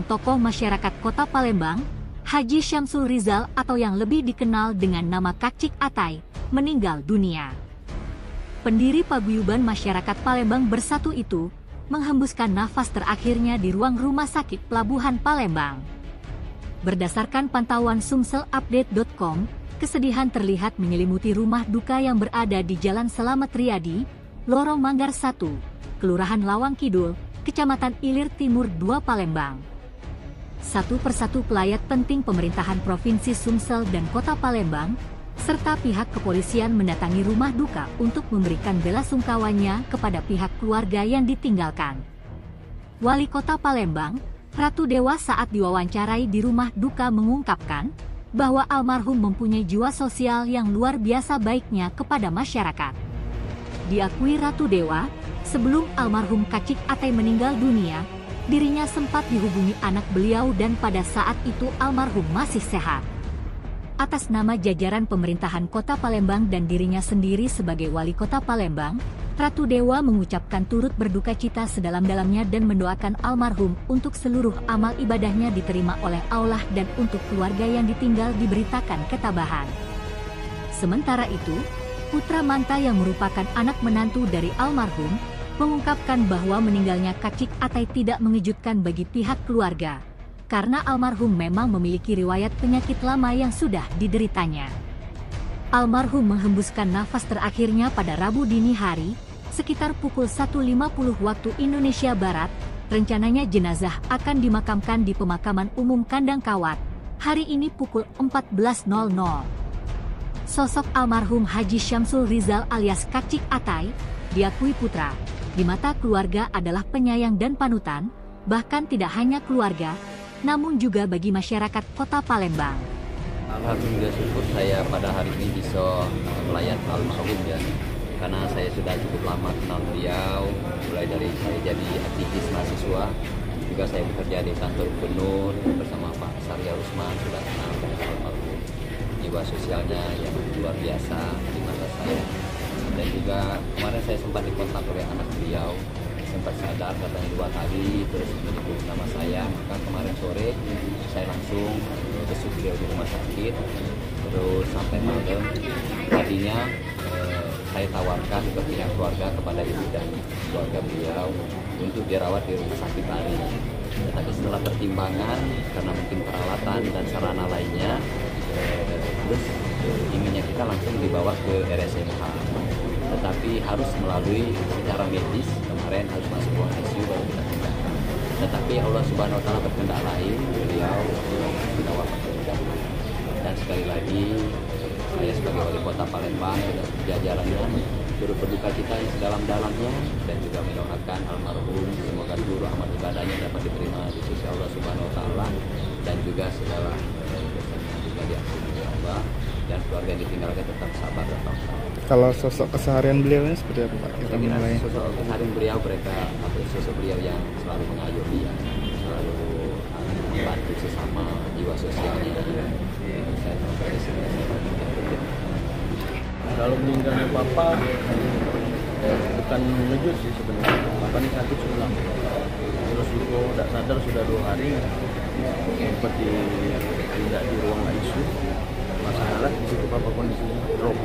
seorang tokoh masyarakat Kota Palembang, Haji Syamsul Rizal atau yang lebih dikenal dengan nama Kak Cik Atai, meninggal dunia. Pendiri paguyuban masyarakat Palembang Bersatu itu menghembuskan nafas terakhirnya di ruang rumah sakit Pelabuhan Palembang. Berdasarkan pantauan sumselupdate.com, kesedihan terlihat menyelimuti rumah duka yang berada di Jalan Selamat Riyadi, Lorong Manggar 1, Kelurahan Lawang Kidul, Kecamatan Ilir Timur 2 Palembang. Satu persatu pelayat penting pemerintahan Provinsi Sumsel dan Kota Palembang, serta pihak kepolisian mendatangi rumah duka untuk memberikan belasungkawanya kepada pihak keluarga yang ditinggalkan. Wali Kota Palembang, Ratu Dewa saat diwawancarai di rumah duka mengungkapkan bahwa almarhum mempunyai jiwa sosial yang luar biasa baiknya kepada masyarakat. Diakui Ratu Dewa, sebelum almarhum Kak Cik Atai meninggal dunia, dirinya sempat dihubungi anak beliau dan pada saat itu almarhum masih sehat. Atas nama jajaran pemerintahan Kota Palembang dan dirinya sendiri sebagai Wali Kota Palembang, Ratu Dewa mengucapkan turut berduka cita sedalam-dalamnya dan mendoakan almarhum untuk seluruh amal ibadahnya diterima oleh Allah dan untuk keluarga yang ditinggal diberitakan ketabahan. Sementara itu, putra Manta yang merupakan anak menantu dari almarhum, mengungkapkan bahwa meninggalnya Kak Cik Atai tidak mengejutkan bagi pihak keluarga, karena almarhum memang memiliki riwayat penyakit lama yang sudah dideritanya. Almarhum menghembuskan nafas terakhirnya pada Rabu dini hari, sekitar pukul 1.50 waktu Indonesia Barat. Rencananya jenazah akan dimakamkan di pemakaman umum Kandang Kawat, hari ini pukul 14.00. Sosok almarhum Haji Syamsul Rizal alias Kak Cik Atai, diakui putra, di mata keluarga adalah penyayang dan panutan, bahkan tidak hanya keluarga, namun juga bagi masyarakat Kota Palembang. Alhamdulillah syukur saya pada hari ini bisa melayat almarhum ya, karena saya sudah cukup lama kenal beliau, mulai dari saya jadi aktivis mahasiswa, juga saya bekerja di kantor gubernur bersama Pak Sarya Usman, sudah kenal dengan almarhum. Jiwa sosialnya yang luar biasa di mata saya, dan juga kemarin saya sempat dikontak oleh anak beliau, sempat sadar katanya 2 kali terus menyebut nama saya, maka kemarin sore saya langsung besuk beliau di rumah sakit, terus sampai malam tadinya saya tawarkan ke pihak keluarga kepada ibu dan keluarga beliau untuk dirawat di rumah sakit Bali. Tetapi setelah pertimbangan karena mungkin peralatan dan sarana lainnya, terus inginnya kita langsung dibawa ke RSMH, tetapi harus melalui secara medis, kemarin harus masuk ruang ICU baru kita pindahkan. Tetapi Allah Subhanahu Wa Taala berkehendak lain, beliau sudah wafat terdahulu. Dan sekali lagi saya sebagai Wali Kota Palembang dan jajarannya turut berduka cita yang sedalam-dalamnya dan juga mendoakan almarhum semoga seluruh amal ibadahnya dapat diterima di sisi Allah Subhanahu Wa Taala dan juga segala dosanya juga diampuni oleh Allah, dan keluarga yang ditinggalkan tetap sabar dan tabah. Kalau sosok keseharian beliau ini seperti apa Pak? Kita mulai. Sosok keseharian beliau, mereka sosok beliau yang selalu mengayomi, selalu membantu sesama, jiwa sosialnya. Kalau meninggalnya Papa bukan mengejut sih sebenarnya. Papa ini sakit sudah lama. Terus juga tidak sadar sudah 2 hari, sempat tidak di ruang ICU. Masalah di situ Papa kondisinya drop.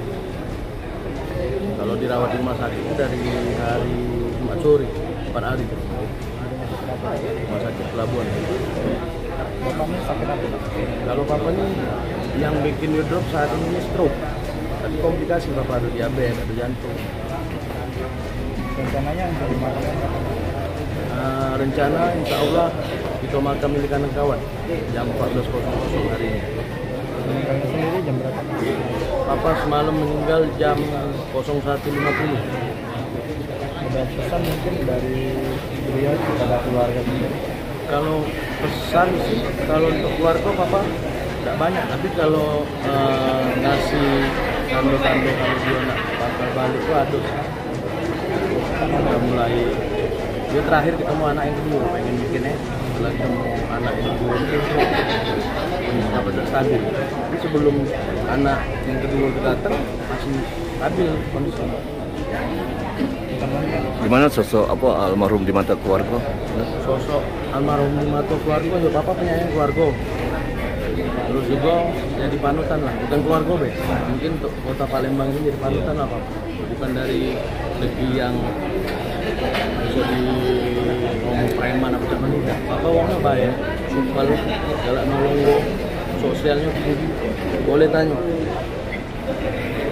Kalau dirawat di rumah sakit itu dari hari Jumat sore, 4 hari terus. Rumah sakit Pelabuhan. Bapaknya sakit apa? Kalau Papa ini yang bikin dia drop saat ini stroke. Tapi komplikasi Papa ada diabetes, ada jantung. Rencananya untuk dimakamkan Rencana insya Allah kita makam milik anak kawan jam 14.00 hari ini. meninggalnya sendiri jam berapa? Papa semalam meninggal jam 01.50. Ada pesan mungkin dari beliau kepada keluarga sendiri? Kalau pesan sih, kalau untuk keluarga Papa tidak banyak, tapi kalau ngasih tanda-tanda kalau dia nak bakal balik itu ada. Udah mulai, dia terakhir ketemu anak yang kedua, pengen bikinnya setelah ketemu anak yang kedua kondisinya pada stabil. Tapi sebelum anak yang kedua datang masih stabil kondisinya. Gimana sosok almarhum di mata keluarga? Sosok almarhum di mata keluarga, ya bapak penyayang keluarga. Terus juga jadi panutan lah, bukan keluarga be. Mungkin untuk kota Palembang ini jadi panutan lah pak. Bukan dari segi yang bisa di ngomong preman apa cuman tidak. Bapak uangnya bayar, sumpah galak nolong sosialnya tinggi. Boleh tanya.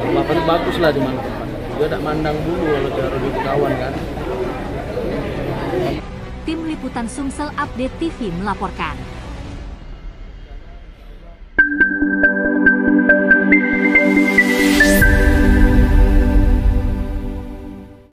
Bapak bagus lah di mana tempat. Dia tak mandang dulu kalau cara di kawan kan. Tim Liputan Sumsel Update TV melaporkan.